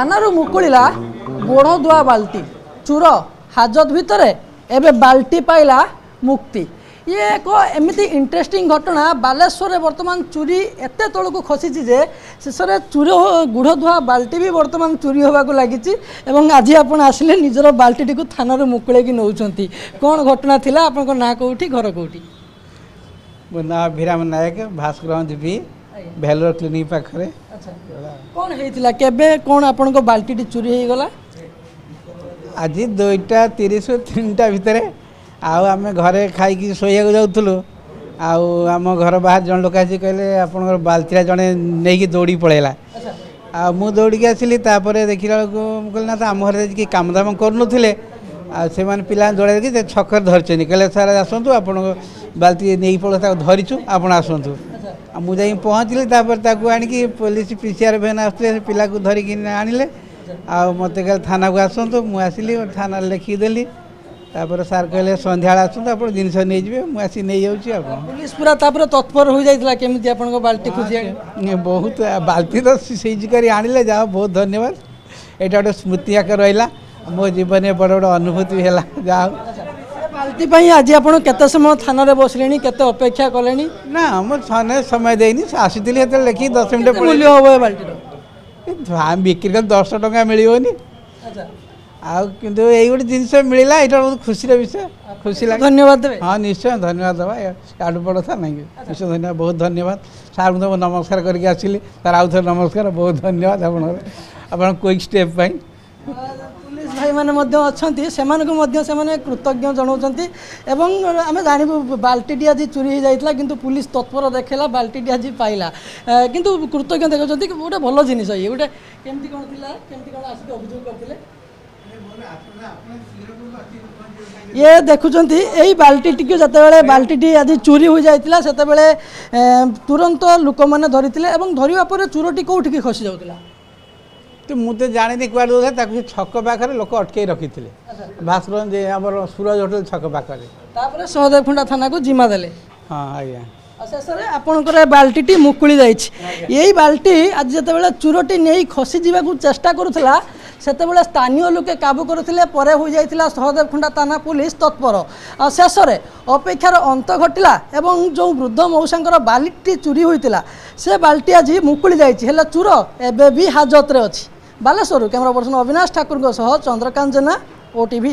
थाना मुकुला गोड़ धुआ बाल्टी चूर हाजत भितर एवं बाल्टी पाइला मुक्ति। ये एक एमती इंटरेस्टिंग घटना बालेश्वर बर्तमान चोरी एत तौक खसी जे शेष में चूर गुड़ धुआ बाल्टी भी बर्तमान चोरी होगा लगी। आज आप आसिले निजर बाल्टी को थाना मुकुले की नौ कौन घटना थिला आपन ना कौटी घर कौटी? मो ना अभिराम नायक भास्कर देवी भेलोर क्लिनिक पाखे। कौन होता केबे कौन आपण बाल्टी चोरी हो गला? आज 2:30 3टा भितर आम घरे खाई शोया जाऊँ आम घर बाहर जन लोक आसी कहले आप बाल्टीरा जड़े नहीं दौड़ी पड़ेगा आ मु दौड़ी आसली देखला कहल ना तो आम घर कि काम दाम करूनुले से पिला जोड़ा देखिए छक धरते कहले सार आसतु आप बाल्टी नहीं पड़ा धरीचु आप आसतु मुझे पहुँचली आनिकी पुलिस पीसीआर भैन आसते पिला को धरिकी आनिले आ मत कहले थाना को आसतु मुझे आसली थाना लिखिदेली तापर सार कहले संध्या आसतु आप जिनस नहीं जाए मुझे नहीं जाऊँगी पुलिस पूरा तत्पर हो जाता केमी आप बाल्टी खोजी बहुत बाल्टी तो सीज कर आनिले जा बहुत धन्यवाद। यहाँ गोटे स्मृति आकार रहा मो जीवन में बड़ बड़ अनुभूति है जा बाल्टी आज आप केते समय थाना बसले केते अपेक्षा कले ना मोर थाने समय देनी आसी लिखी 10 मिनट मूल्य हम बाल्टी बिक्री कर 10 टଙ୍କା मिलनी आ किंतु यही गोटे जिनस मिलला यहाँ बहुत खुशी विषय खुशी लगे। धन्यवाद। हाँ निश्चय धन्यवाद दबा यार बड़ था नहीं निश्चय धन्यवाद बहुत धन्यवाद सार मुझे नमस्कार करके आसिली तार आउ थे नमस्कार बहुत धन्यवाद आप क्विक स्टेप पाई। पुलिस भाई मैंने अच्छा कृतज्ञ जनाऊँच आम जानू बाल्टी आज चोरी हो जाता किंतु पुलिस तत्पर देखला बाल्टी आज पाइला किंतु कृतज्ञ देखते गोटे भल जिन ये गोटे केमती कौन केमती कौन आसिक अभियोग करते ये देखुं यही बाल्टी टी जिते बाल्टी आज चोरी हो जाता से तुरंत लोक मैंने धरी धरवा पर चोरटी कौटी खसी जाऊला तो मुझे जानी कौन दे छक पाखे लोक अटकई रखी थे भास्कर आम सूरज होटेल छक पाखे सहदेव खुंडा थाना को जिम्मा देले। हाँ आज्ञा शेष में आपंकर बाल्टी मुकुली यही बाल्टी आज जिते चोरटी नहीं खसी जावाक चेष्टा करुला से स्थानीय लोके काबू करते हो जाता सहदेव खुंडा थाना पुलिस तत्पर शेष में अपेक्षार अंत घटला एवं जो वृद्ध मौसा बाल्टी चोरी होता से बाल्टी आज मुकुली जाइए चोर एवं भी हाजत अच्छी। बालेश्वर कैमरा पर्सन अविनाश ठाकुर चंद्रकांत जेना OTV।